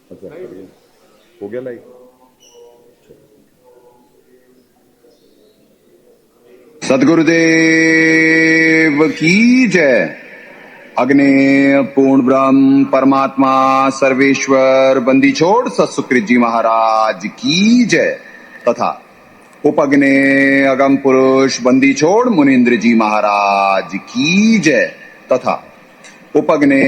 अच्छा बढ़िया। हो गया लाइव। सदगुरुदेव की जय। अग्नि पूर्ण ब्रह्म परमात्मा सर्वेश्वर बंदी छोड़ सतसुकृत जी महाराज की जय तथा उपग्ने अगम पुरुष बंदी छोड़ मुनीन्द्र जी महाराज की जय तथा उपग्ने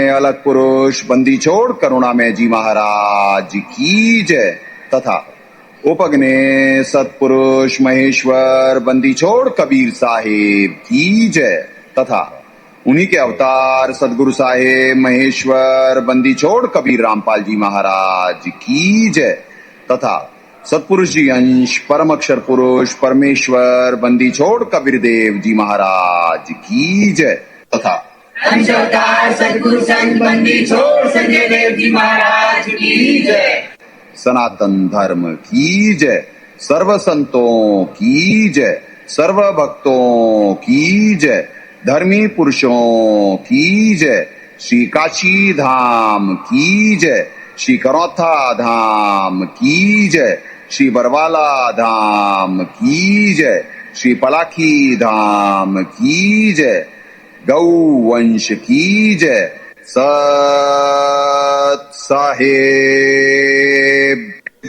अलग पुरुष बंदी छोड़ करुणामय जी महाराज की जय तथा उपग्ने सतपुरुष महेश्वर बंदी छोड़ कबीर साहेब की जय तथा उन्हीं के अवतार सदगुरु साहेब महेश्वर बंदी छोड़ कबीर रामपाल जी महाराज की जय तथा सतपुरुष जी अंश परम अक्षर पुरुष परमेश्वर बंदी छोड़ कबीर देव जी महाराज की जय तथा अंश अवतार सदगुरु संत बंदी छोड़ संजय देव जी महाराज की जय। सनातन धर्म की जय। सर्व संतों की जय। सर्व भक्तों की जय। धर्मी पुरुषों की जय। श्री काशी धाम की जय। श्री करौथा धाम की जय। श्री बरवाला धाम की जय। श्री पलाखी धाम की जय। गौ वंश की जय। सत साहेब।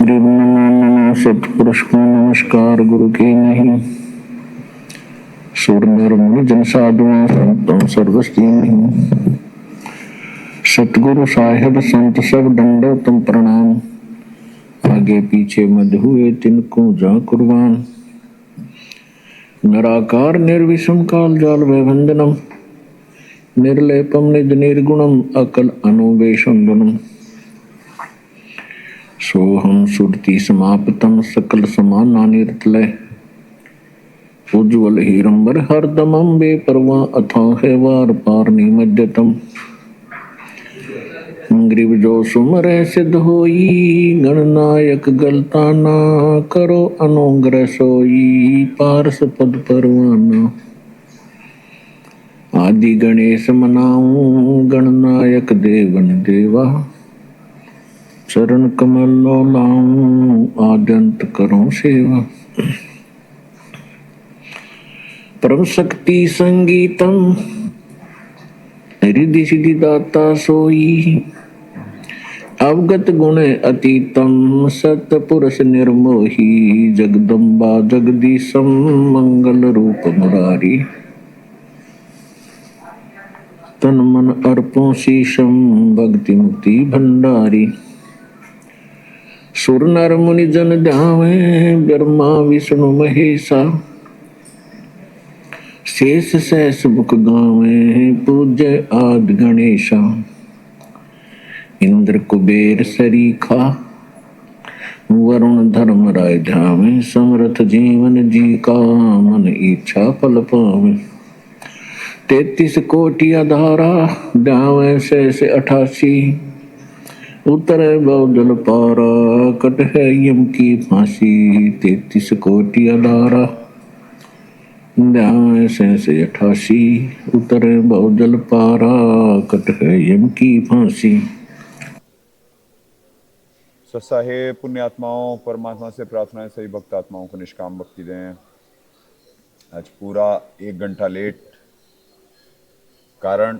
नमो सतपुरुष को नमस्कार गुरु के नहीं। सुर नर मुनि जन साधुओं संतों सर्वस्ती नहीं। सतगुरु साहेब संत सब दंडोतम प्रणाम। आगे पीछे मध हुए तिनको जा कुर्बान। निराकार निर्विषम काल जाल वैभंजनम। निर्लेपम निज निर्गुणम अकल अनुवेशंदनम। सोहम सुरति समाप्तम सकल समानानिर्तलय। उज्ज्वल हीरंबर हरदमं बेपरवाह अथाह वार पार निमज्जतम। ग्रीव जो सुमरे सिद्ध होई गणनायक गलता ना करो अनुग्रह सोई पारस पद परवाना। आदि गणेश मनाऊं गणनायक देवन देवा। चरण कमल लो लाऊं आद्यंत करो सेवा। परम शक्ति संगीतम रिद्धि सिद्धि दाता सोई। अवगत गुण अतीतम सतपुरुष निर्मोही। जगदम्बा जगदीशम मंगल रूप मुरारी। तन मन अर्पों शीशम भक्ति मुक्ति भंडारी। सुर नर मुनि जन ध्यावे ब्रह्मा विष्णु महेशा। शेष सहस मुख गावे पूज्य आदि गणेशा। इंद्र कुबेर सरीखा वरुण धर्म राय ध्यावे। समर्थ जीवन जी का मन इच्छा फल पावे। 33 कोटि आधारा ध्यावे शेष 88। उतरे बहुजल पारा कट है यम की फांसी। 33 कोटि आधारा ध्यान से 88। उतरे बहुजल पारा कट है यम की फांसी। सत्साहेब पुण्यात्माओं परमात्मा से प्रार्थना है सभी भक्त आत्माओं को निष्काम भक्ति दें। आज पूरा 1 घंटा लेट, कारण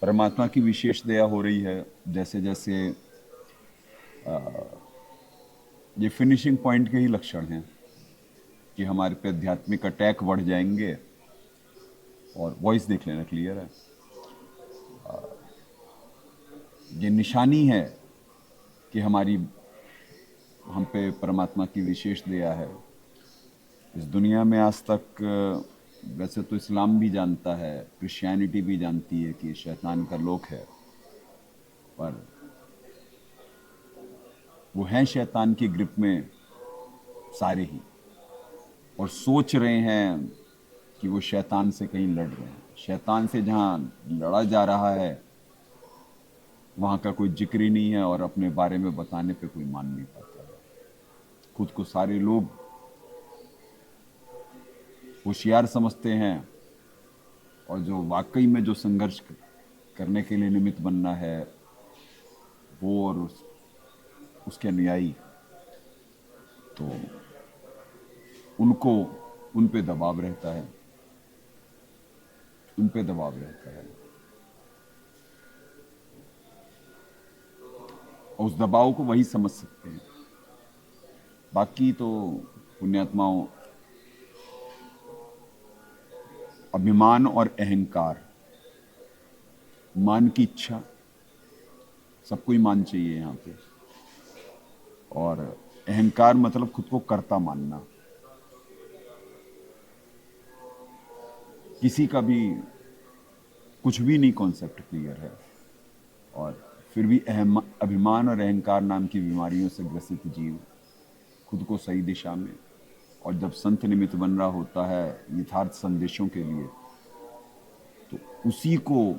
परमात्मा की विशेष दया हो रही है। जैसे जैसे ये फिनिशिंग पॉइंट के ही लक्षण हैं कि हमारे पे आध्यात्मिक अटैक बढ़ जाएंगे। और वॉइस देख लेना क्लियर है। ये निशानी है कि हम पे परमात्मा की विशेष दया है। इस दुनिया में आज तक वैसे तो इस्लाम भी जानता है, क्रिश्चियनिटी भी जानती है कि शैतान का लोक है, पर वो हैं शैतान की ग्रिप में सारे ही, और सोच रहे हैं कि वो शैतान से कहीं लड़ रहे हैं। शैतान से जहाँ लड़ा जा रहा है वहाँ का कोई जिक्र ही नहीं है, और अपने बारे में बताने पे कोई मान नहीं पाता है। खुद को सारे लोग होशियार समझते हैं, और जो वाकई में जो संघर्ष करने के लिए निमित्त बनना है वो और उसके अनुयायी, तो उनको उन पे दबाव रहता है, उन पे दबाव रहता है, और उस दबाव को वही समझ सकते हैं। बाकी तो पुण्यात्माओं, अभिमान और अहंकार, मान की इच्छा, सबको ही मान चाहिए यहाँ पे, और अहंकार मतलब खुद को कर्ता मानना। किसी का भी कुछ भी नहीं कॉन्सेप्ट क्लियर है, और फिर भी अभिमान और अहंकार नाम की बीमारियों से ग्रसित जीव खुद को सही दिशा में, और जब संत निमित्त बन रहा होता है यथार्थ संदेशों के लिए, तो उसी को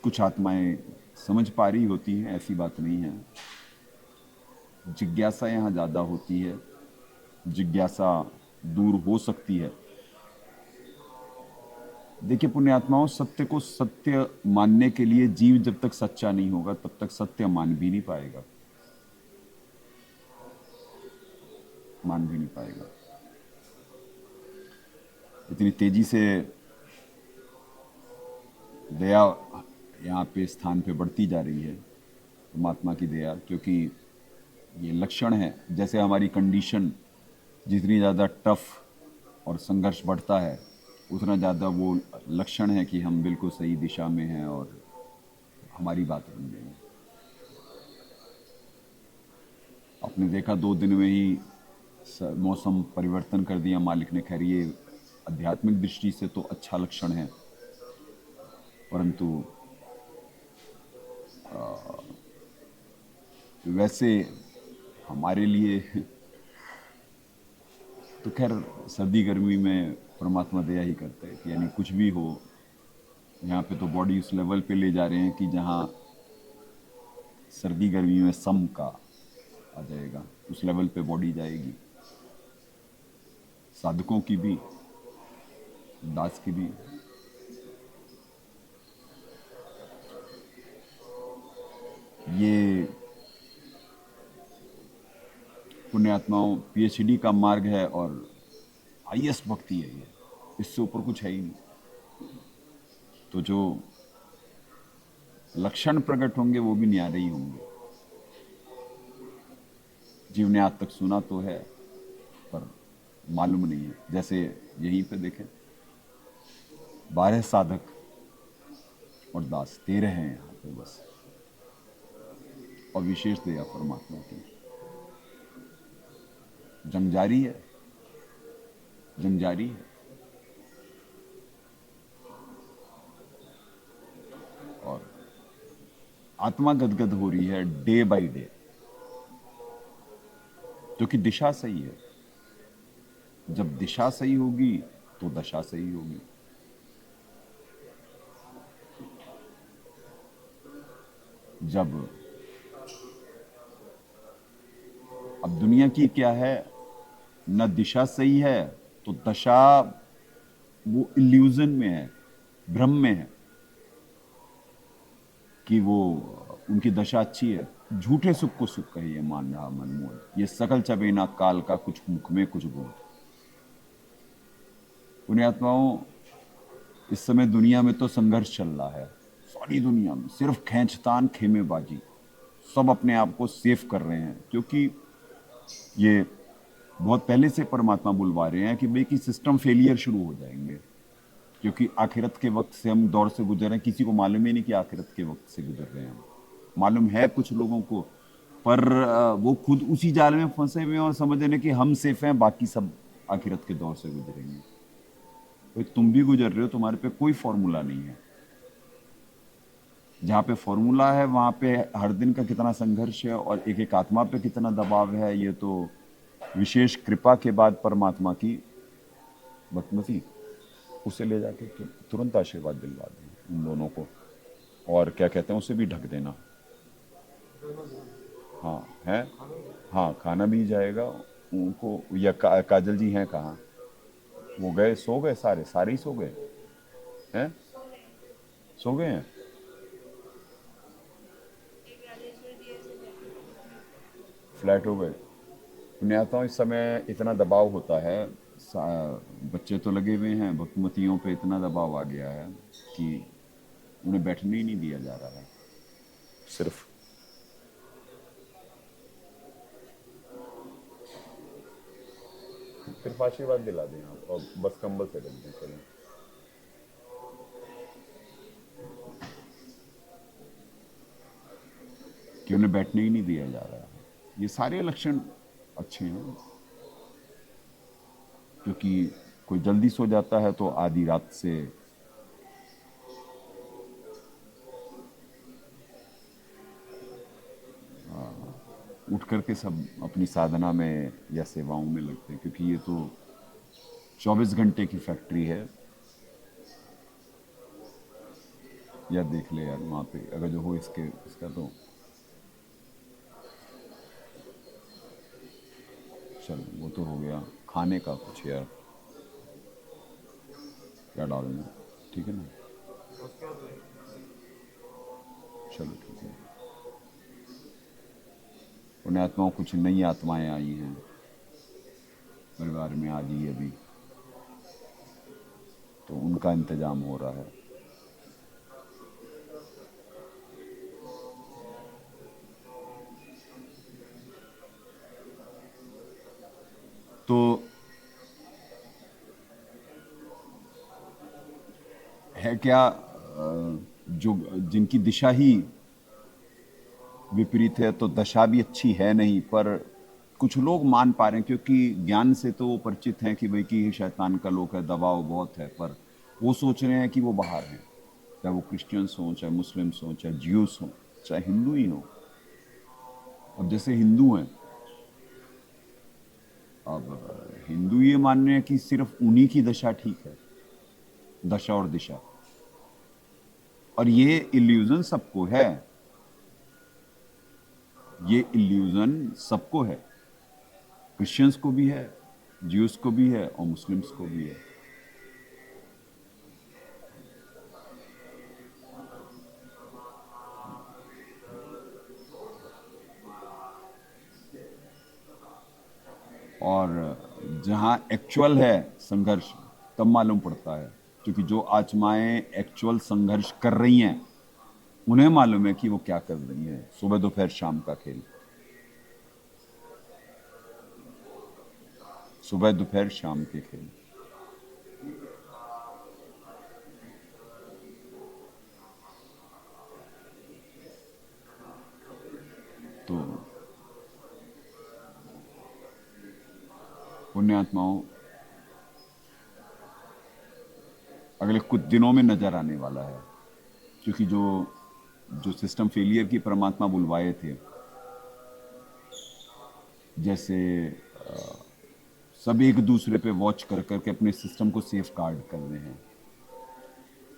कुछ आत्माएं समझ पा रही होती हैं, ऐसी बात नहीं है। जिज्ञासा यहाँ ज़्यादा होती है, जिज्ञासा दूर हो सकती है। देखिए पुण्यात्माओं, सत्य को सत्य मानने के लिए जीव जब तक सच्चा नहीं होगा तब तक सत्य मान भी नहीं पाएगा, मान भी नहीं पाएगा। इतनी तेजी से दया यहाँ पे स्थान पे बढ़ती जा रही है, परमात्मा की दया, क्योंकि ये लक्षण है। जैसे हमारी कंडीशन जितनी ज़्यादा टफ और संघर्ष बढ़ता है, उतना ज़्यादा वो लक्षण है कि हम बिल्कुल सही दिशा में हैं और हमारी बात बन गई। आपने देखा 2 दिन में ही मौसम परिवर्तन कर दिया मालिक ने। खैर ये आध्यात्मिक दृष्टि से तो अच्छा लक्षण है, परंतु वैसे हमारे लिए तो खैर सर्दी गर्मी में परमात्मा दया ही करता है कि यानी कुछ भी हो, यहाँ पे तो बॉडी उस लेवल पे ले जा रहे हैं कि जहाँ सर्दी गर्मी में सम का आ जाएगा, उस लेवल पे बॉडी जाएगी, साधकों की भी, दास की भी। ये पुण्यात्माओं पीएचडी का मार्ग है और हाईएस्ट भक्ति है ये, इससे ऊपर कुछ है ही नहीं। तो जो लक्षण प्रकट होंगे वो भी न्यारे ही होंगे। जीव ने आज तक सुना तो है पर मालूम नहीं है। जैसे यहीं पे देखें, 12 साधक और दास 13 हैं यहाँ पे बस, और विशेष दया परमात्मा की। जंग जारी है, जंग जारी है, और आत्मा गदगद हो रही है डे बाय डे, क्योंकि दिशा सही है। जब दिशा सही होगी तो दशा सही होगी। जब अब दुनिया की क्या है, न दिशा सही है तो दशा वो इल्यूजन में है, भ्रम में है कि वो उनकी दशा अच्छी है। झूठे सुख को सुख कही है मान रहा मनमोहन, ये सकल चबेना काल का कुछ मुख में कुछ बोल। पुण्यात्माओं, इस समय दुनिया में तो संघर्ष चल रहा है, सारी दुनिया में सिर्फ खींचतान खेमेबाजी, सब अपने आप को सेफ कर रहे हैं, क्योंकि ये बहुत पहले से परमात्मा बुलवा रहे हैं कि भाई कि सिस्टम फेलियर शुरू हो जाएंगे, क्योंकि आखिरत के वक्त से हम दौर से गुजर रहे हैं। किसी को मालूम ही नहीं कि आखिरत के वक्त से गुजर रहे हैं। मालूम है कुछ लोगों को, पर वो खुद उसी जाल में फंसे हुए हैं और समझ रहे हैं कि हम सेफ हैं, बाकी सब आखिरत के दौर से गुजरेंगे। तो तुम भी गुजर रहे हो, तुम्हारे पे कोई फॉर्मूला नहीं है। जहाँ पे फॉर्मूला है वहाँ पे हर दिन का कितना संघर्ष है और एक एक आत्मा पे कितना दबाव है, ये तो विशेष कृपा के बाद परमात्मा की बदमती, उसे ले जाके तुरंत आशीर्वाद दिलवा दें उन दोनों को। और क्या कहते हैं, उसे भी ढक देना। हाँ है, हाँ खाना भी जाएगा उनको। या काजल जी हैं कहाँ? वो गए, सो गए, सारे सारे ही सो गए हैं, सो गए हैं। फ्लैट हो गए। पुण्यात्माओं, इस समय इतना दबाव होता है, बच्चे तो लगे हुए हैं, भक्तिमतियों पे इतना दबाव आ गया है कि उन्हें बैठने ही नहीं दिया जा रहा है। सिर्फ आशीर्वाद दिला दें आप और बस कंबल से रख दें, चलें। कि उन्हें बैठने ही नहीं दिया जा रहा है। ये सारे लक्षण अच्छे हैं, क्योंकि कोई जल्दी सो जाता है तो आधी रात से उठ करके सब अपनी साधना में या सेवाओं में लगते हैं, क्योंकि ये तो 24 घंटे की फैक्ट्री है। या देख ले यार, वहाँ पे अगर जो हो इसका तो चलो, वो तो हो गया। खाने का कुछ यार क्या डालना, ठीक है ना? चलो ठीक है। उन्हें आत्माओं, कुछ नई आत्माएं आई हैं परिवार में आज ही अभी, तो उनका इंतजाम हो रहा है। तो है क्या, जो जिनकी दिशा ही विपरीत है तो दशा भी अच्छी है नहीं, पर कुछ लोग मान पा रहे हैं, क्योंकि ज्ञान से तो वो परिचित हैं कि भाई कि शैतान का लोक है, दबाव बहुत है, पर वो सोच रहे हैं कि वो बाहर हैं। चाहे वो क्रिश्चियंस हों, चाहे मुस्लिम्स हों, चाहे ज्यूस हों, चाहे हिंदू ही हों। अब जैसे हिंदू हैं, अब हिंदू ये मान रहे हैं कि सिर्फ उन्हीं की दशा ठीक है, दशा और दिशा। और ये इल्यूजन सबको है, ये इल्यूजन सबको है, क्रिश्चियंस को भी है, ज्यूस को भी है और मुस्लिम्स को भी है। और जहाँ एक्चुअल है संघर्ष, तब मालूम पड़ता है, क्योंकि जो आत्माएं एक्चुअल संघर्ष कर रही हैं उन्हें मालूम है कि वो क्या कर रही हैं। सुबह दोपहर शाम का खेल, सुबह दोपहर शाम के खेल। तो पुण्यात्माओं, अगले कुछ दिनों में नजर आने वाला है, क्योंकि जो जो सिस्टम फेलियर की परमात्मा बुलवाए थे, जैसे सब एक दूसरे पे वॉच कर करके अपने सिस्टम को सेफ गार्ड कर रहे हैं,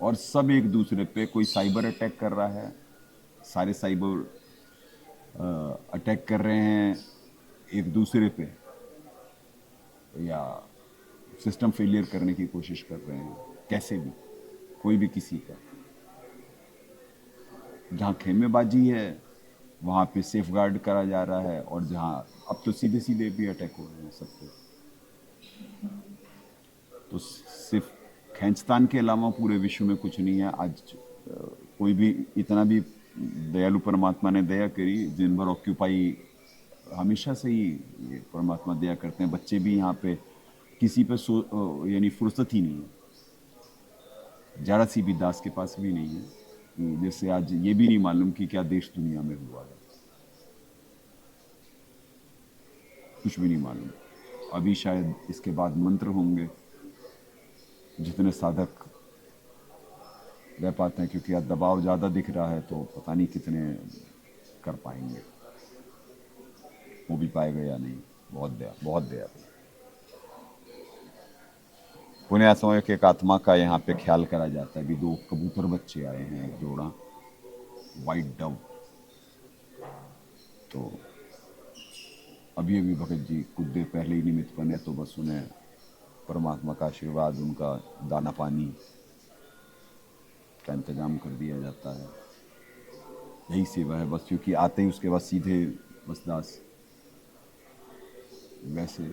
और सब एक दूसरे पे, कोई साइबर अटैक कर रहा है, सारे साइबर अटैक कर रहे हैं एक दूसरे पे, या सिस्टम फेलियर करने की कोशिश कर रहे हैं, कैसे भी, कोई भी किसी का। जहाँ खेमेबाजी है वहाँ पे सेफ गार्ड करा जा रहा है, और जहाँ अब तो सीधे सीधे भी अटैक हो रहे हैं सब पे। तो सिर्फ खींचतान के अलावा पूरे विश्व में कुछ नहीं है आज। कोई भी, इतना भी दयालु परमात्मा ने दया करी, दिन भर ऑक्यूपाई, हमेशा से ही ये परमात्मा दया करते हैं। बच्चे भी यहाँ पे किसी पे यानी फुर्सत ही नहीं है, जरा सी भी दास के पास भी नहीं है, जैसे आज ये भी नहीं मालूम कि क्या देश दुनिया में हुआ है, कुछ भी नहीं मालूम। अभी शायद इसके बाद मंत्र होंगे, जितने साधक रह पाते हैं, क्योंकि आज दबाव ज़्यादा दिख रहा है, तो पता नहीं कितने कर पाएंगे, वो भी पाएगा या नहीं। बहुत दया, बहुत दया। पुण्य समय के एक आत्मा का यहाँ पे ख्याल करा जाता है। अभी 2 कबूतर बच्चे आए हैं, एक जोड़ा वाइट डव। तो अभी अभी भगत जी कुछ देर पहले ही निमित्त बने, तो बस उन्हें परमात्मा का आशीर्वाद, उनका दाना पानी का इंतजाम कर दिया जाता है। यही सेवा है बस, क्योंकि आते ही उसके बाद सीधे बस दास वैसे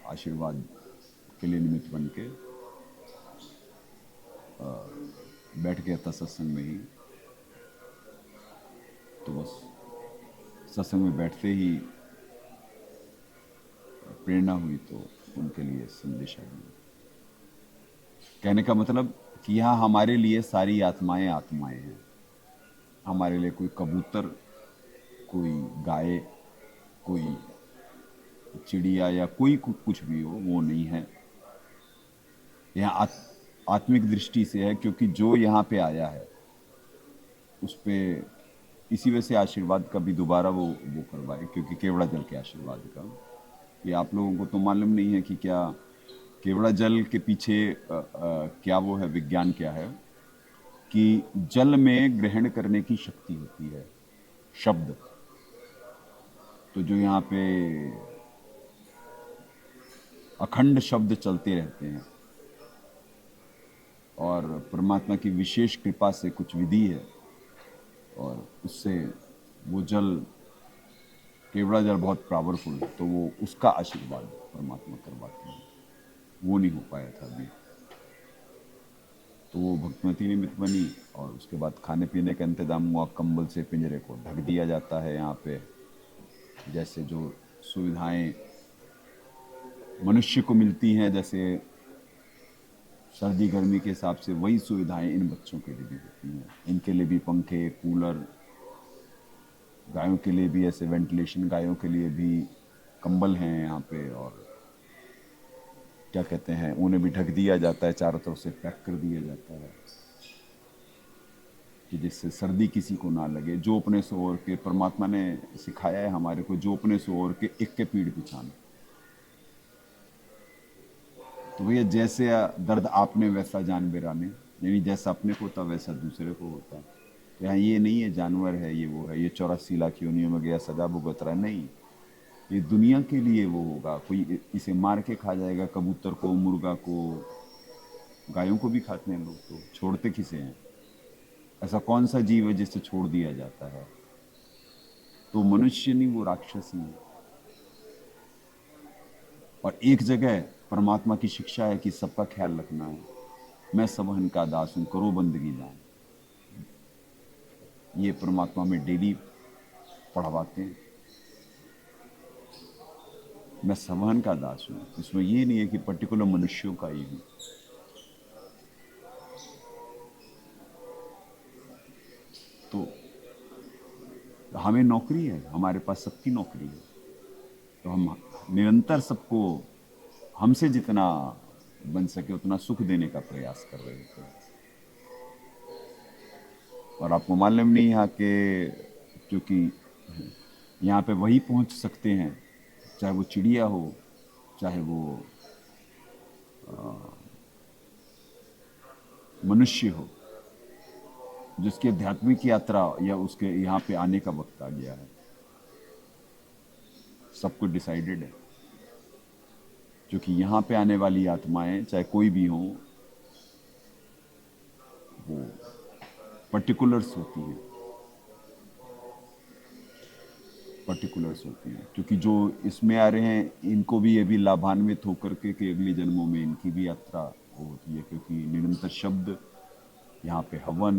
आशीर्वाद के लिए निमित्त बन के बैठ गया था सत्संग में ही। तो बस सत्संग में बैठते ही प्रेरणा हुई तो उनके लिए संदेश आ गया। कहने का मतलब कि यहाँ हमारे लिए सारी आत्माएं आत्माएं हैं। हमारे लिए कोई कबूतर, कोई गाय, कोई चिड़िया या कोई कुछ भी हो वो नहीं है। यहाँ आत्मिक दृष्टि से है, क्योंकि जो यहाँ पे आया है उस पे इसी वजह से आशीर्वाद का भी दोबारा वो करवाए, क्योंकि केवड़ा जल के आशीर्वाद का। ये आप लोगों को तो मालूम नहीं है कि क्या केवड़ा जल के पीछे क्या वो है, विज्ञान क्या है कि जल में ग्रहण करने की शक्ति होती है शब्द। तो जो यहाँ पे अखंड शब्द चलते रहते हैं और परमात्मा की विशेष कृपा से कुछ विधि है और उससे वो जल, केवड़ा जल बहुत पावरफुल, तो वो उसका आशीर्वाद परमात्मा करवाते हैं। वो नहीं हो पाया था अभी, तो वो भक्तिमती निमित्त बनी और उसके बाद खाने पीने का इंतजाम हुआ। कंबल से पिंजरे को ढक दिया जाता है। यहाँ पे जैसे जो सुविधाएं मनुष्य को मिलती हैं, जैसे सर्दी गर्मी के हिसाब से, वही सुविधाएं इन बच्चों के लिए भी होती हैं। इनके लिए भी पंखे, कूलर, गायों के लिए भी ऐसे वेंटिलेशन, गायों के लिए भी कंबल हैं यहाँ पे, और क्या कहते हैं, उन्हें भी ढक दिया जाता है, चारों तरफ से पैक कर दिया जाता है कि जिससे सर्दी किसी को ना लगे। जो अपने से ओर के, परमात्मा ने सिखाया है हमारे को, जो अपने से ओर के एक के पीड़ पिछाने। तो भैया जैसे दर्द आपने वैसा जान बेराने, यानी जैसा अपने को होता वैसा दूसरे को होता। तो यहाँ ये नहीं है जानवर है, ये वो है, ये 84 लाख योनियों में गया सदा भुगत रहा, नहीं। ये दुनिया के लिए वो होगा। कोई इसे मार के खा जाएगा, कबूतर को, मुर्गा को, गायों को भी खाते हैं लोग, तो छोड़ते किसे हैं? ऐसा कौन सा जीव है जिसे छोड़ दिया जाता है? तो मनुष्य नहीं, वो राक्षस ही है। और एक जगह परमात्मा की शिक्षा है कि सबका ख्याल रखना है। मैं सबहन का दास हूं, करो बंदगी दान। ये परमात्मा में डेली पढ़वाते हैं। मैं सबहन का दास हूं, इसमें ये नहीं है कि पर्टिकुलर मनुष्यों का ही हूं। तो हमें नौकरी है, हमारे पास सबकी नौकरी है, तो हम निरंतर सबको हमसे जितना बन सके उतना सुख देने का प्रयास कर रहे थे। और आपको मालूम नहीं यहाँ के, क्योंकि यहाँ पे वही पहुँच सकते हैं, चाहे वो चिड़िया हो, चाहे वो मनुष्य हो, जिसकी आध्यात्मिक यात्रा या उसके यहाँ पे आने का वक्त आ गया है। सब कुछ डिसाइडेड है, क्योंकि यहाँ पे आने वाली आत्माएं चाहे कोई भी हो, वो पर्टिकुलर्स होती हैं, पर्टिकुलर्स होती हैं। क्योंकि जो इसमें आ रहे हैं इनको भी ये भी लाभान्वित होकर के कि अगले जन्मों में इनकी भी यात्रा होती है, क्योंकि निरंतर शब्द यहाँ पे, हवन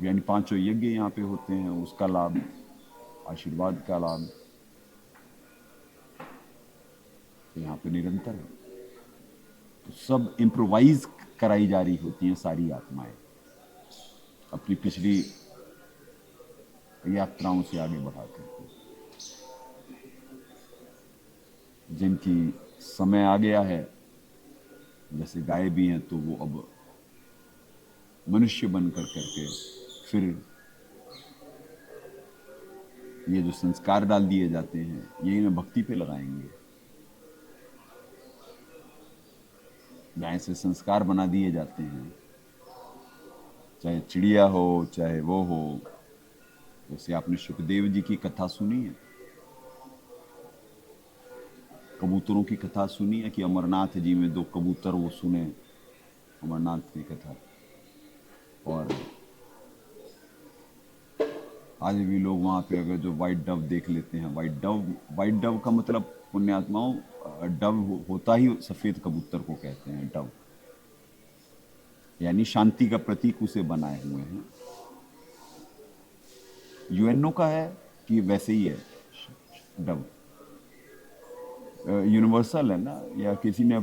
यानी 5 यज्ञ यहाँ पे होते हैं, उसका लाभ, आशीर्वाद का लाभ तो यहाँ पे निरंतर है। तो सब इम्प्रोवाइज कराई जा रही होती हैं सारी आत्माएं, अपनी पिछली यात्राओं से आगे बढ़ा करके। जिनकी समय आ गया है, जैसे गाय भी हैं, तो वो अब मनुष्य बनकर करके फिर ये जो संस्कार डाल दिए जाते हैं ये इन्हें भक्ति पे लगाएंगे। गाय से संस्कार बना दिए जाते हैं, चाहे चिड़िया हो चाहे वो हो। जैसे आपने सुखदेव जी की कथा सुनी है, कबूतरों की कथा सुनी है कि अमरनाथ जी में 2 कबूतर वो सुने, अमरनाथ की कथा। और आज भी लोग वहाँ पे अगर जो वाइट डव देख लेते हैं, वाइट डव का मतलब पुण्यात्माओं, डव होता ही सफ़ेद कबूतर को कहते हैं डव, यानी शांति का प्रतीक उसे बनाए हुए हैं। यूएनओ का है कि वैसे ही है डव, यूनिवर्सल है ना, या किसी ने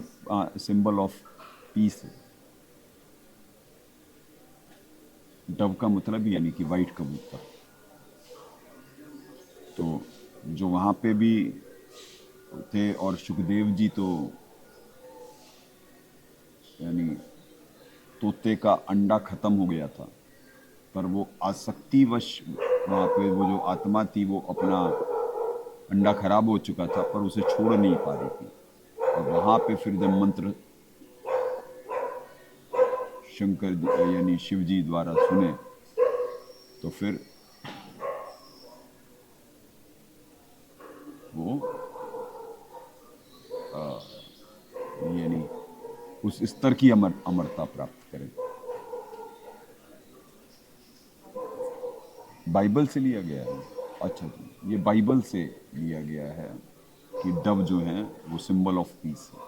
सिंबल ऑफ पीस है। डव का मतलब यानी कि वाइट कबूतर। तो जो वहाँ पे भी थे, और सुखदेव जी तो यानी तोते का अंडा खत्म हो गया था, पर वो आसक्तिवश वहाँ पे वो जो आत्मा थी वो अपना अंडा खराब हो चुका था पर उसे छोड़ नहीं पा रही थी। और वहाँ पे फिर जब मंत्र शंकर यानी शिव जी द्वारा सुने तो फिर वो यानी उस स्तर की अमरता प्राप्त करें। बाइबल से लिया गया है। अच्छा जी, ये बाइबल से लिया गया है कि डव जो है वो सिंबल ऑफ पीस है।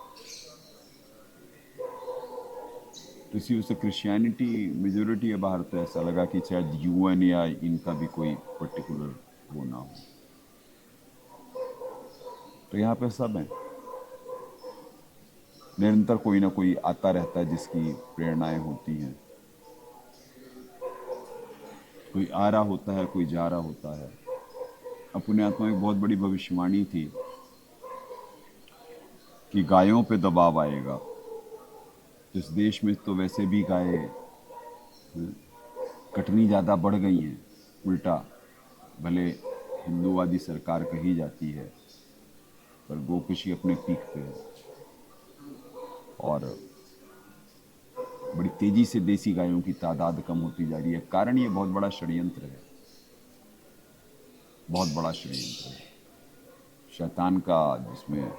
तो इसी वजह से क्रिश्चियनिटी मेजोरिटी है बाहर, तो ऐसा लगा कि शायद यूएन या इनका भी कोई पर्टिकुलर वो ना हो। तो यहाँ पे सब है, निरंतर कोई ना कोई आता रहता है जिसकी प्रेरणाएं होती हैं। कोई आ रहा होता है, कोई जा रहा होता है। अपने आत्मा में बहुत बड़ी भविष्यवाणी थी कि गायों पे दबाव आएगा। इस देश में तो वैसे भी गाय कटनी ज़्यादा बढ़ गई हैं, उल्टा भले हिंदूवादी सरकार कही जाती है पर गोकशी अपने पीक पे है, और बड़ी तेजी से देसी गायों की तादाद कम होती जा रही है। कारण ये बहुत बड़ा षड्यंत्र है, बहुत बड़ा षड्यंत्र है शैतान का, जिसमें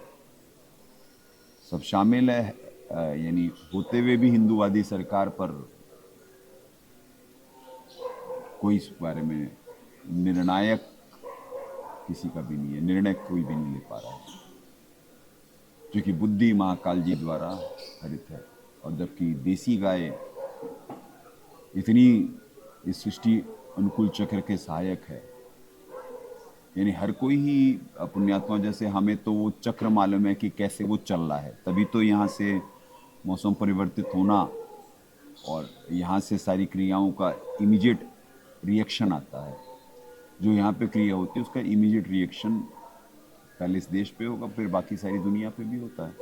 सब शामिल है। यानी होते हुए भी हिंदूवादी सरकार पर कोई इस बारे में निर्णायक किसी का भी नहीं है, निर्णय कोई भी नहीं ले पा रहा है, क्योंकि बुद्धि महाकाल जी द्वारा हरित है। और जबकि देसी गाय इतनी इस सृष्टि अनुकूल चक्र के सहायक है, यानी हर कोई ही पुण्यात्मा जैसे हमें तो वो चक्र मालूम है कि कैसे वो चल रहा है, तभी तो यहाँ से मौसम परिवर्तित होना और यहाँ से सारी क्रियाओं का इमीडिएट रिएक्शन आता है। जो यहाँ पे क्रिया होती है उसका इमीडिएट रिएक्शन पहले इस देश पे होगा, फिर बाकी सारी दुनिया पे भी होता है।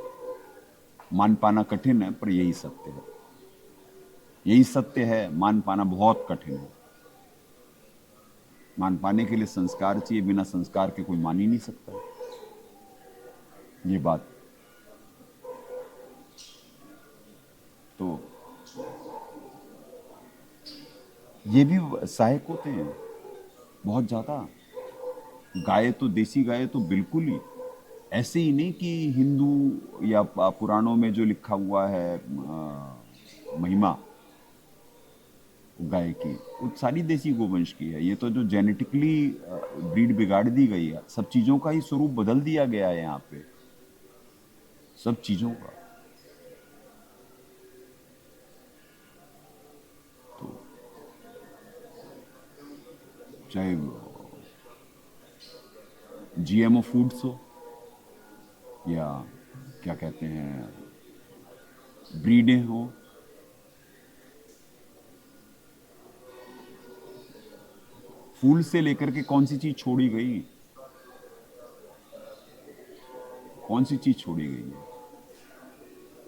मान पाना कठिन है पर यही सत्य है, यही सत्य है। मान पाना बहुत कठिन है। मान पाने के लिए संस्कार चाहिए, बिना संस्कार के कोई मान ही नहीं सकता ये बात। तो ये भी सहायक होते हैं बहुत ज़्यादा। गाय तो, देसी गाय तो बिल्कुल ही ऐसे ही नहीं कि हिंदू या पुराणों में जो लिखा हुआ है महिमा गाय की, वो सारी देसी गोवंश की है। ये तो जो जेनेटिकली ब्रीड बिगाड़ दी गई है, सब चीज़ों का ही स्वरूप बदल दिया गया है यहाँ पे, सब चीज़ों का। तो चाहे जीएमओ फूड्स हो या क्या कहते हैं ब्रीडें हो, फूल से लेकर के कौन सी चीज छोड़ी गई, कौन सी चीज छोड़ी गई है?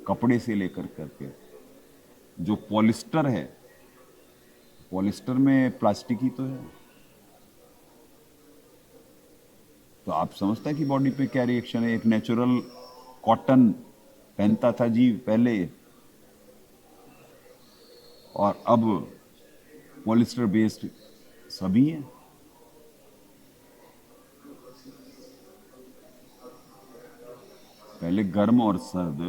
कपड़े से लेकर करके जो पॉलिस्टर है, पॉलिस्टर में प्लास्टिक ही तो है। तो आप समझते हैं कि बॉडी पे क्या रिएक्शन है। एक नेचुरल कॉटन पहनता था जी पहले, और अब पॉलिस्टर बेस्ड सभी हैं। पहले गर्म और सर्द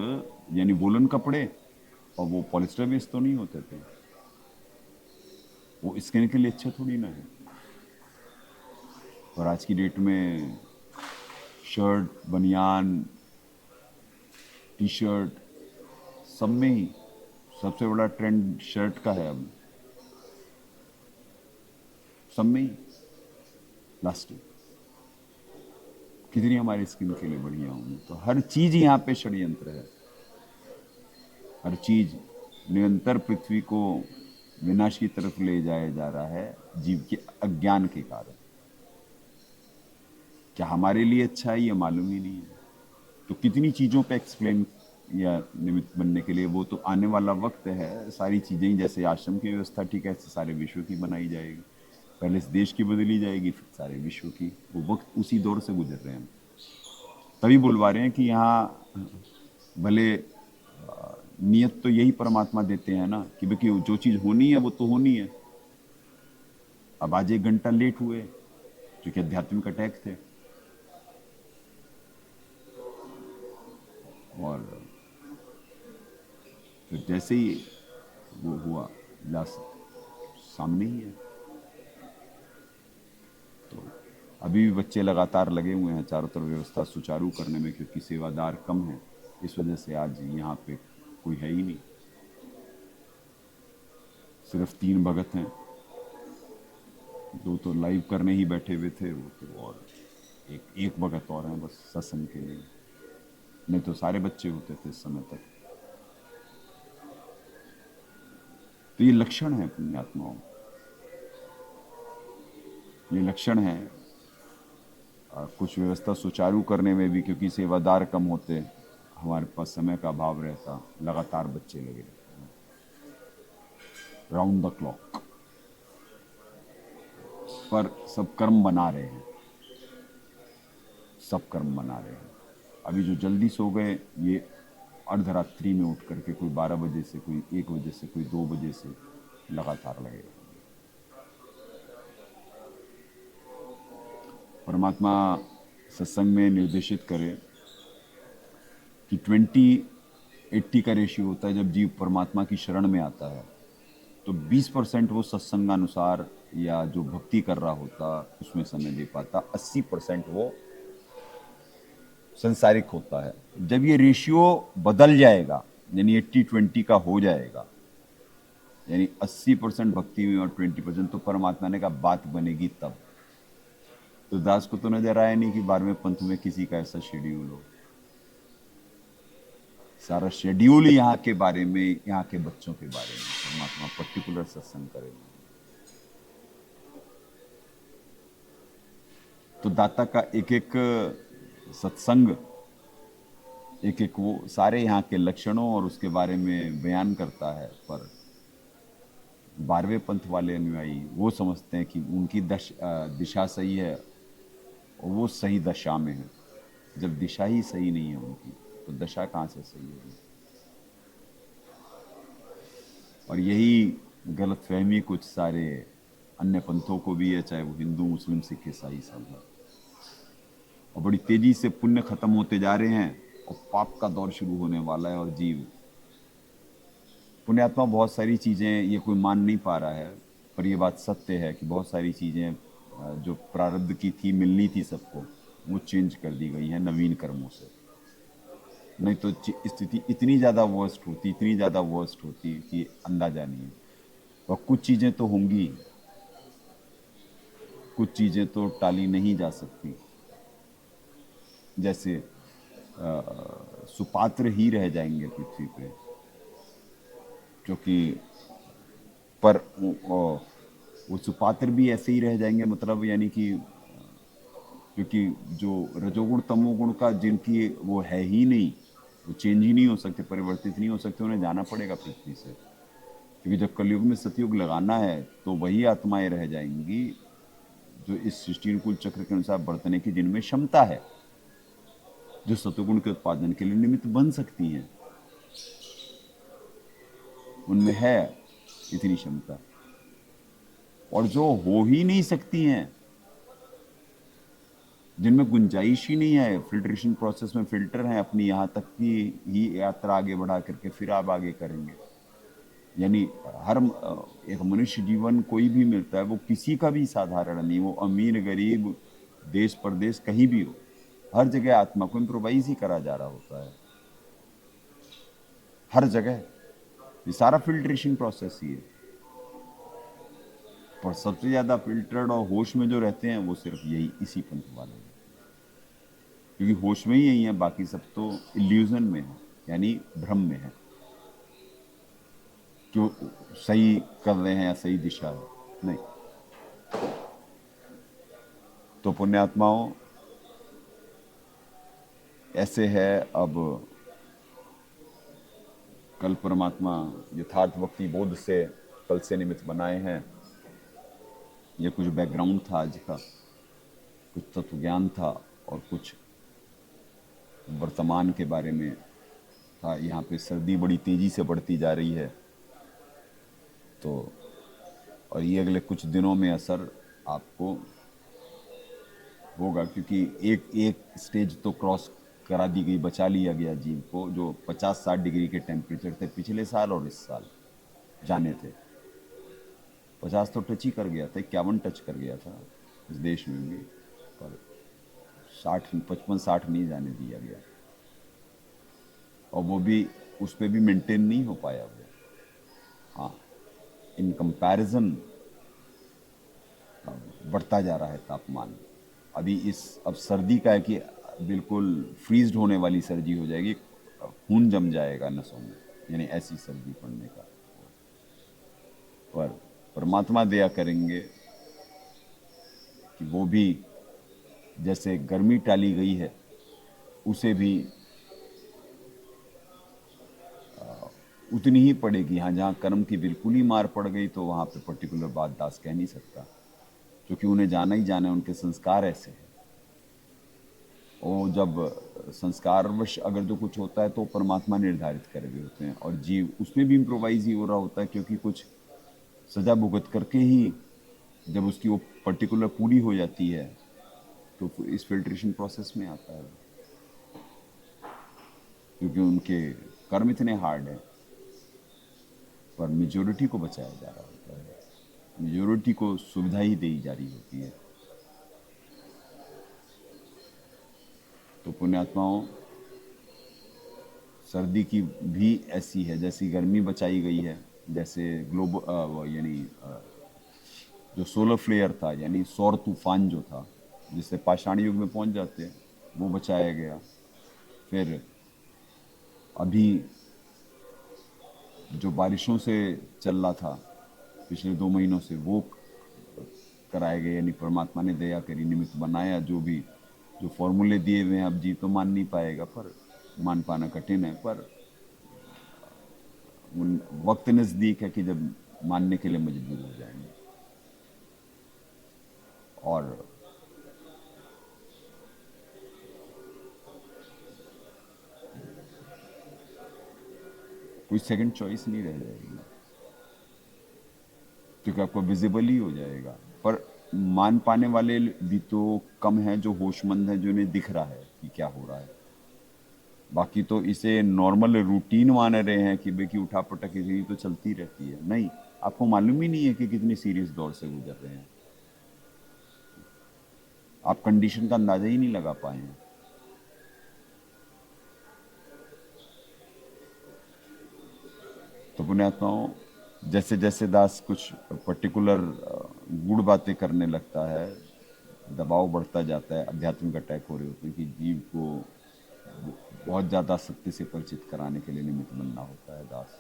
यानी वोलन कपड़े, और वो पॉलिस्टर बेस्ड तो नहीं होते थे। वो स्किन के लिए अच्छा थोड़ी ना है। और आज की डेट में शर्ट, बनियान, टी शर्ट, सब में ही सबसे बड़ा ट्रेंड शर्ट का है अब, सब में ही प्लास्टिक। कितनी हमारी स्किन के लिए बढ़िया होंगी। तो हर चीज यहाँ पे षड्यंत्र है, हर चीज निरंतर पृथ्वी को विनाश की तरफ ले जाया जा रहा है जीव के अज्ञान के कारण। क्या हमारे लिए अच्छा है ये मालूम ही नहीं है। तो कितनी चीजों पे एक्सप्लेन या निमित्त बनने के लिए, वो तो आने वाला वक्त है। सारी चीजें ही, जैसे आश्रम की व्यवस्था ठीक है, ऐसे सारे विश्व की बनाई जाएगी। पहले इस देश की बदली जाएगी, फिर सारे विश्व की। वो वक्त उसी दौर से गुजर रहे हैं। तभी बुलवा रहे हैं कि यहाँ भले नियत तो यही परमात्मा देते हैं ना, कि भाई जो चीज होनी है वो तो होनी है। अब आज 1 घंटा लेट हुए क्योंकि आध्यात्मिक अटैक थे, और फिर जैसे ही वो हुआ सामने ही है। तो अभी भी बच्चे लगातार लगे हुए हैं चारों तरफ व्यवस्था सुचारू करने में, क्योंकि सेवादार कम है। इस वजह से आज यहाँ पे कोई है ही नहीं, सिर्फ 3 भगत हैं। 2 तो लाइव करने ही बैठे हुए थे, वो तो, और एक भगत और हैं बस सत्संग के लिए। नहीं तो सारे बच्चे होते थे इस समय तक। तो ये लक्षण है पुण्यात्माओं, ये लक्षण है कुछ व्यवस्था सुचारू करने में भी, क्योंकि सेवादार कम होते, हमारे पास समय का अभाव रहता, लगातार बच्चे लगे रहते हैं राउंड द क्लॉक। पर सब कर्म बना रहे हैं, सब कर्म बना रहे हैं। अभी जो जल्दी सो गए, ये अर्धरात्रि में उठ करके कोई 12 बजे से, कोई 1 बजे से, कोई 2 बजे से लगातार लगे रहेंगे। परमात्मा सत्संग में निर्देशित करे कि 20-80 का रेशियो होता है। जब जीव परमात्मा की शरण में आता है तो 20% वो सत्संगानुसार या जो भक्ति कर रहा होता उसमें समय दे पाता, 80% वो संसारिक होता है। जब ये रेशियो बदल जाएगा, यानी 80-20 का हो जाएगा, यानी 80% भक्ति में और 20%, तो परमात्मा ने कहा बात बनेगी तब। तो दास को तो नजर आया नहीं कि 12वें पंथ में किसी का ऐसा शेड्यूल हो। सारा शेड्यूल यहाँ के बारे में, यहाँ के बच्चों के बारे में परमात्मा पर्टिकुलर सत्संग करेगा। तो दाता का एक एक सत्संग, एक एक वो सारे यहाँ के लक्षणों और उसके बारे में बयान करता है। पर 12वें पंथ वाले अनुयायी वो समझते हैं कि उनकी दिशा सही है और वो सही दशा में है। जब दिशा ही सही नहीं है उनकी, तो दशा कहाँ से सही होगी। और यही गलतफहमी कुछ सारे अन्य पंथों को भी है, चाहे वो हिंदू, मुस्लिम, सिख, ईसाई सब है। और बड़ी तेजी से पुण्य खत्म होते जा रहे हैं और पाप का दौर शुरू होने वाला है। और जीव पुण्यात्मा बहुत सारी चीज़ें ये कोई मान नहीं पा रहा है, पर ये बात सत्य है कि बहुत सारी चीज़ें जो प्रारब्ध की थी, मिलनी थी सबको, वो चेंज कर दी गई हैं नवीन कर्मों से। नहीं तो स्थिति इतनी ज़्यादा वर्स्ट होती, इतनी ज़्यादा वर्स्ट होती कि अंदाजा नहीं है। और कुछ चीज़ें तो होंगी, कुछ चीज़ें तो टाली नहीं जा सकती। जैसे सुपात्र ही रह जाएंगे पृथ्वी पे, क्योंकि पर वो सुपात्र भी ऐसे ही रह जाएंगे, मतलब यानी कि क्योंकि जो रजोगुण तमोगुण का जिनकी वो है ही नहीं, वो चेंज ही नहीं हो सकते, परिवर्तित नहीं हो सकते, उन्हें जाना पड़ेगा पृथ्वी से। क्योंकि जब कलयुग में सतयुग लगाना है तो वही आत्माएं रह जाएंगी जो इस सृष्टिनुकूल चक्र के अनुसार बरतने की जिनमें क्षमता है, जो सतुगुण के उत्पादन के लिए निमित्त बन सकती हैं। उनमें है इतनी क्षमता। और जो हो ही नहीं सकती हैं, जिनमें गुंजाइश ही नहीं है, फिल्ट्रेशन प्रोसेस में फिल्टर हैं अपनी, यहाँ तक की ही यात्रा आगे बढ़ा करके फिर आप आगे करेंगे। यानी हर एक मनुष्य जीवन कोई भी मिलता है, वो किसी का भी साधारण नहीं, वो अमीर गरीब देश परदेश कहीं भी हो, हर जगह आत्मा को इम्प्रोवाइज ही करा जा रहा होता है, हर जगह। ये सारा फिल्ट्रेशन प्रोसेस ही है। पर सबसे ज्यादा फिल्टर्ड और होश में जो रहते हैं वो सिर्फ यही इसी पंथ वाले हैं, क्योंकि होश में ही यही है, बाकी सब तो इल्यूजन में है, यानी भ्रम में है कि वो सही कर रहे हैं या सही दिशा है, नहीं। तो पुण्यात्माओं, ऐसे है। अब कल परमात्मा यथार्थ भक्ति बोध से कल से निमित्त बनाए हैं। ये कुछ बैकग्राउंड था आज का, कुछ तत्व ज्ञान था और कुछ वर्तमान के बारे में था। यहाँ पे सर्दी बड़ी तेजी से बढ़ती जा रही है, तो और ये अगले कुछ दिनों में असर आपको होगा, क्योंकि एक एक स्टेज तो क्रॉस करा दी गई, बचा लिया गया जीव को, जो 50-60 डिग्री के टेम्परेचर थे पिछले साल और इस साल जाने थे। 50 तो टच ही कर गया था, 51 टच कर गया था इस देश में भी, पर 55-60 नहीं जाने दिया गया, और वो भी उस पर भी मेंटेन नहीं हो पाया वो। हाँ, इन कंपैरिजन बढ़ता जा रहा है तापमान। अभी अब सर्दी का है कि बिल्कुल फ्रीज्ड होने वाली सर्दी हो जाएगी, खून जम जाएगा नसों में, यानी ऐसी सर्दी पड़ने का। पर परमात्मा दया करेंगे कि वो भी जैसे गर्मी टाली गई है, उसे भी उतनी ही पड़ेगी। हाँ, जहाँ कर्म की बिल्कुल ही मार पड़ गई तो वहाँ पे पर्टिकुलर बात दास कह नहीं सकता, क्योंकि उन्हें जाना ही जाना है, उनके संस्कार ऐसे हैं। और जब संस्कारवश अगर जो कुछ होता है तो परमात्मा निर्धारित कर रहे होते हैं, और जीव उसमें भी इम्प्रोवाइज ही हो रहा होता है, क्योंकि कुछ सजा भुगत करके ही जब उसकी वो पर्टिकुलर पूरी हो जाती है तो इस फिल्ट्रेशन प्रोसेस में आता है, क्योंकि उनके कर्म इतने हार्ड हैं। पर मेजोरिटी को बचाया जा रहा होता है, मेजोरिटी को सुविधा ही दी जा रही होती है। तो पुण्यात्माओं, सर्दी की भी ऐसी है, जैसी गर्मी बचाई गई है, जैसे ग्लोबल यानी जो सोलर फ्लेयर था, यानी सौर तूफान जो था, जिससे पाषाण युग में पहुंच जाते हैं, वो बचाया गया। फिर अभी जो बारिशों से चल रहा था पिछले 2 महीनों से, वो कराए गए, यानी परमात्मा ने दया करी, निमित्त बनाया। जो भी जो फॉर्मूले दिए हुए हैं, अब जीव तो मान नहीं पाएगा, पर मान पाना कठिन है, पर वक्त नज़दीक है कि जब मानने के लिए मजबूर हो जाएंगे। और कोई सेकंड चॉइस नहीं रह जाएगी, क्योंकि आपको विजिबल ही हो जाएगा। पर मान पाने वाले भी तो कम हैं, जो होशमंद हैं, जो इन्हें दिख रहा है कि क्या हो रहा है। बाकी तो इसे नॉर्मल रूटीन मान रहे हैं कि भाई की उठा पटक इतनी तो चलती रहती है। नहीं, आपको मालूम ही नहीं है कि कितनी सीरियस दौर से गुजर रहे हैं, आप कंडीशन का अंदाजा ही नहीं लगा पाए हैं। तो पुण्यात्माओं, जैसे जैसे दास कुछ पर्टिकुलर गुड़ बातें करने लगता है, दबाव बढ़ता जाता है, आध्यात्मिक अटैक हो रहे होते हैं कि जीव को बहुत ज़्यादा सत्य से परिचित कराने के लिए निमित्त बनना होता है दास।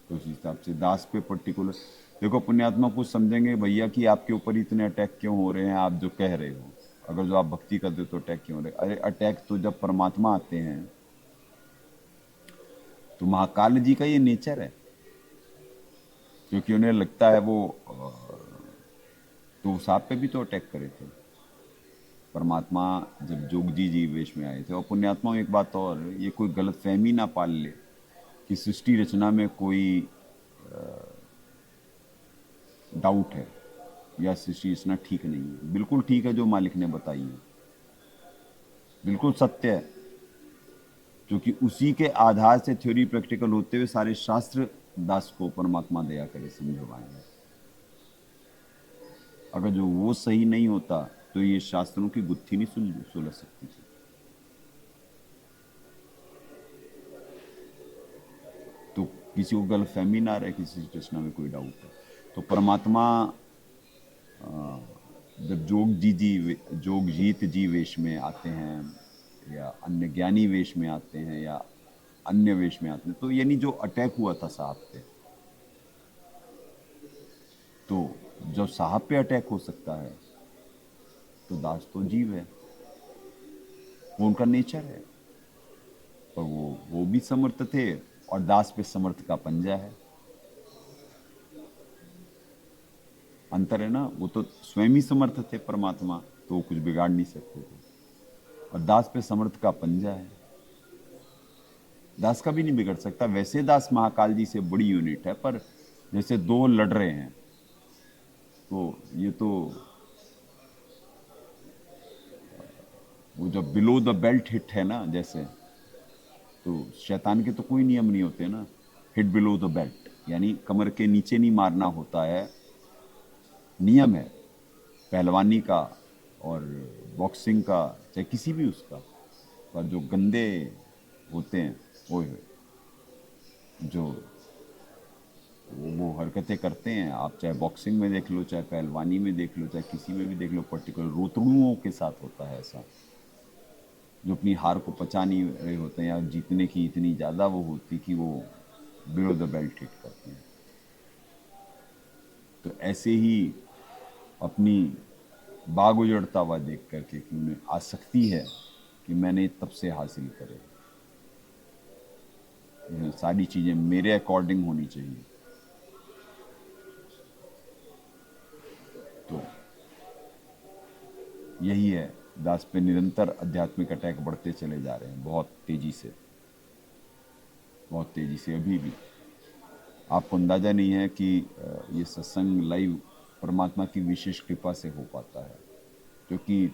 तो उस हिसाब से दास पे पर्टिकुलर देखो, पुण्यात्मा कुछ समझेंगे भैया कि आपके ऊपर इतने अटैक क्यों हो रहे हैं, आप जो कह रहे हो, अगर जो आप भक्ति करते हो तो अटैक क्यों हो रहे? अरे अटैक तो जब परमात्मा आते हैं तो महाकाल जी का ये नेचर है, क्योंकि उन्हें लगता है वो तो सांप पे भी तो अटैक करे थे परमात्मा जब जोगजी जी वेश में आए थे। और पुण्यात्मा एक बात और, ये कोई गलत फहमी ना पाल ले कि सृष्टि रचना में कोई डाउट है या सृष्टि रचना ठीक नहीं है। बिल्कुल ठीक है, जो मालिक ने बताई है बिल्कुल सत्य है, क्योंकि उसी के आधार से थ्योरी प्रैक्टिकल होते हुए सारे शास्त्र दास को परमात्मा दया करे समझवाएंगे। अगर जो वो सही नहीं होता तो ये शास्त्रों की गुत्थी नहीं सुलझ सकती थी। तो किसी को गलतफहमी ना रहे, किसी चेष्टा में कोई डाउट है। तो परमात्मा जब जोग जीत जी वेश में आते हैं, या अन्य ज्ञानी वेश में आते हैं, या अन्य वेश में आते हैं, तो यानी जो अटैक हुआ था साहब पे, तो जब साहब पे अटैक हो सकता है तो दास तो जीव है, वो उनका नेचर है। पर वो भी समर्थ थे, और दास पे समर्थ का पंजा है। अंतर है ना, वो तो स्वयं ही समर्थ थे परमात्मा, तो वो कुछ बिगाड़ नहीं सकते थे, और दास पे समर्थ का पंजा है, दास का भी नहीं बिगड़ सकता। वैसे दास महाकाल जी से बड़ी यूनिट है, पर जैसे दो लड़ रहे हैं, तो ये तो वो जब बिलो द बेल्ट हिट है ना, जैसे, तो शैतान के तो कोई नियम नहीं होते ना, हिट बिलो द बेल्ट, यानी कमर के नीचे नहीं मारना होता है, नियम है पहलवानी का और बॉक्सिंग का, चाहे किसी भी उसका। पर जो गंदे होते हैं, वो जो वो हरकतें करते हैं, आप चाहे बॉक्सिंग में देख लो, चाहे पहलवानी में देख लो, चाहे किसी में भी देख लो, पर्टिकुलर रोतड़ुओं के साथ होता है ऐसा, जो अपनी हार को पचा नहीं रहे होते हैं, या जीतने की इतनी ज़्यादा वो होती कि वो बिलो द बेल्ट हिट करते हैं। तो ऐसे ही अपनी बाग उजड़ता हुआ देख करके कि उन्हें आसक्ति है कि मैंने तब से हासिल करे, ये सारी चीज़ें मेरे अकॉर्डिंग होनी चाहिए, तो यही है। दास पे निरंतर आध्यात्मिक अटैक बढ़ते चले जा रहे हैं, बहुत तेजी से, बहुत तेजी से। अभी भी आपको अंदाज़ा नहीं है कि ये सत्संग लाइव परमात्मा की विशेष कृपा से हो पाता है, क्योंकि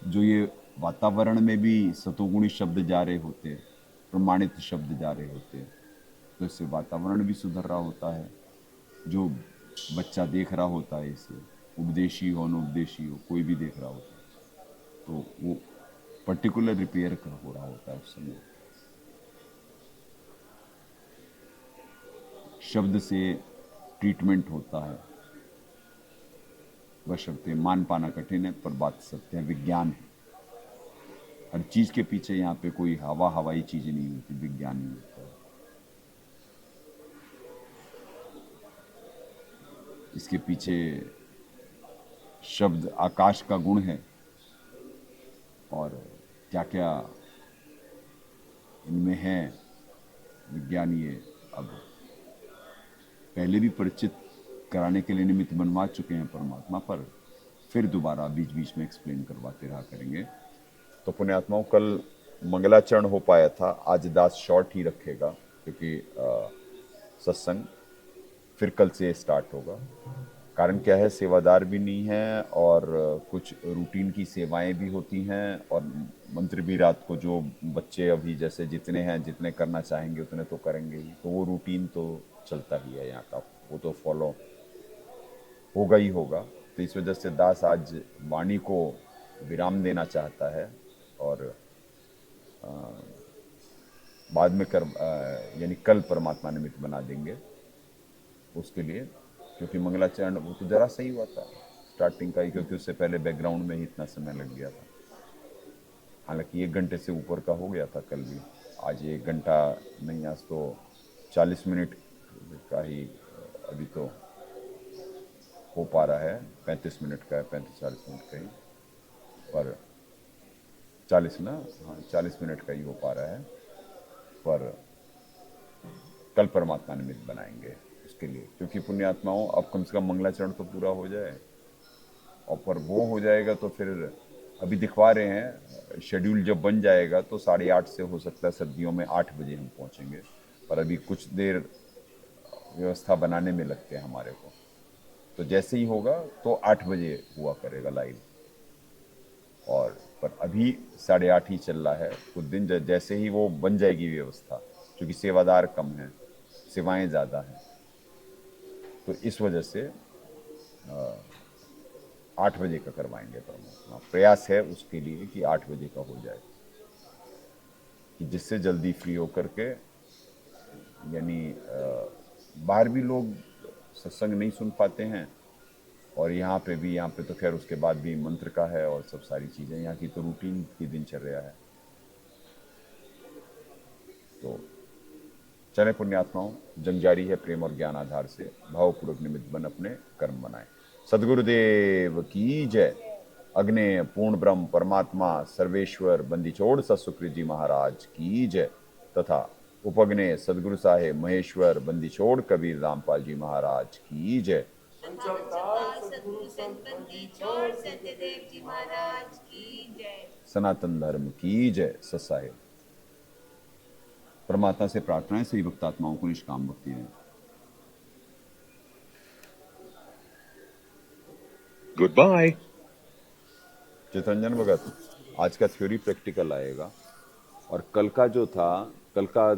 जो ये वातावरण में भी सतोगुणी शब्द जा रहे होते, प्रमाणित शब्द जा रहे होते, तो इससे वातावरण भी सुधर रहा होता है। जो बच्चा देख रहा होता है इसे, उपदेशी हो अनुपदेशी हो, कोई भी देख रहा होता है, तो वो पर्टिकुलर रिपेयर हो रहा होता है उस समय। शब्द से ट्रीटमेंट होता है, बशर्ते मान पाना कठिन है, पर बात सत्य है, विज्ञान है। हर चीज के पीछे यहाँ पे कोई हवाई चीजें नहीं होती, विज्ञान ही होता है। इसके पीछे शब्द आकाश का गुण है, और क्या क्या इनमें है विज्ञान, ये अब पहले भी परिचित कराने के लिए निमित्त बनवा चुके हैं परमात्मा, पर फिर दोबारा बीच बीच में एक्सप्लेन करवाते रहा करेंगे। तो पुण्यात्माओं, कल मंगलाचरण हो पाया था, आज दास शॉर्ट ही रखेगा, क्योंकि सत्संग फिर कल से स्टार्ट होगा। कारण क्या है, सेवादार भी नहीं है, और कुछ रूटीन की सेवाएं भी होती हैं, और मंत्र भी रात को, जो बच्चे अभी जैसे जितने हैं, जितने करना चाहेंगे उतने तो करेंगे ही, तो वो रूटीन तो चलता ही है यहाँ का, वो तो फॉलो होगा ही होगा। तो इस वजह से दास आज वाणी को विराम देना चाहता है, और बाद में यानी कल परमात्मा निमित्त बना देंगे उसके लिए, क्योंकि मंगलाचरण वो तो जरा सही हुआ था स्टार्टिंग का ही, क्योंकि उससे पहले बैकग्राउंड में ही इतना समय लग गया था। हालांकि 1 घंटे से ऊपर का हो गया था कल भी, आज 1 घंटा नहीं, आज तो 40 मिनट का ही अभी तो हो पा रहा है, 35 मिनट का है, 35-40 मिनट का ही, पर 40 ना, हाँ 40 मिनट का ही हो पा रहा है। पर कल परमात्मा निमित्त बनाएंगे उसके लिए, क्योंकि पुण्यात्माओं अब कम से कम मंगलाचरण तो पूरा हो जाए, और पर वो हो जाएगा तो फिर अभी दिखवा रहे हैं शेड्यूल जब बन जाएगा तो 8:30 से हो सकता है सर्दियों में 8 बजे हम पहुंचेंगे, पर अभी कुछ देर व्यवस्था बनाने में लगते हैं हमारे को, तो जैसे ही होगा तो 8 बजे हुआ करेगा लाइव, और पर अभी 8:30 ही चल रहा है। कुछ दिन जैसे ही वो बन जाएगी व्यवस्था, क्योंकि सेवादार कम हैं, सेवाएं ज़्यादा हैं, तो इस वजह से 8 बजे का करवाएंगे परमात्मा। प्रयास है उसके लिए कि 8 बजे का हो जाए, कि जिससे जल्दी फ्री होकर के, यानी बाहर भी लोग सत्संग नहीं सुन पाते हैं, और यहाँ पे तो खैर उसके बाद भी मंत्र का है और सब सारी चीज़ें, यहाँ की तो रूटीन की दिनचर्या है। तो चले पुण्यात्माओं, जंग जारी है प्रेम और ज्ञान आधार से, भावपूर्वक निमित्त बन अपने कर्म बनाए। सदगुरुदेव की जय। अग्ने पूर्ण ब्रह्म परमात्मा सर्वेश्वर बंदीछोड़ सतसुकृत जी महाराज की जय, तथा उपग्ने सदगुरु साहेब महेश्वर बंदीछोड़ कबीर रामपाल जी महाराज की जय। सतगुरु संत बंदी छोड़ सत्यदेव जी महाराज की जय। सनातन धर्म की जय। सत साहेब। परमात्मा से प्रार्थना है सही भक्तात्माओं को निष्काम भक्ति दें। Good bye. चितरंजन भगत, आज का थ्योरी प्रैक्टिकल आएगा, और कल का जो था, कल का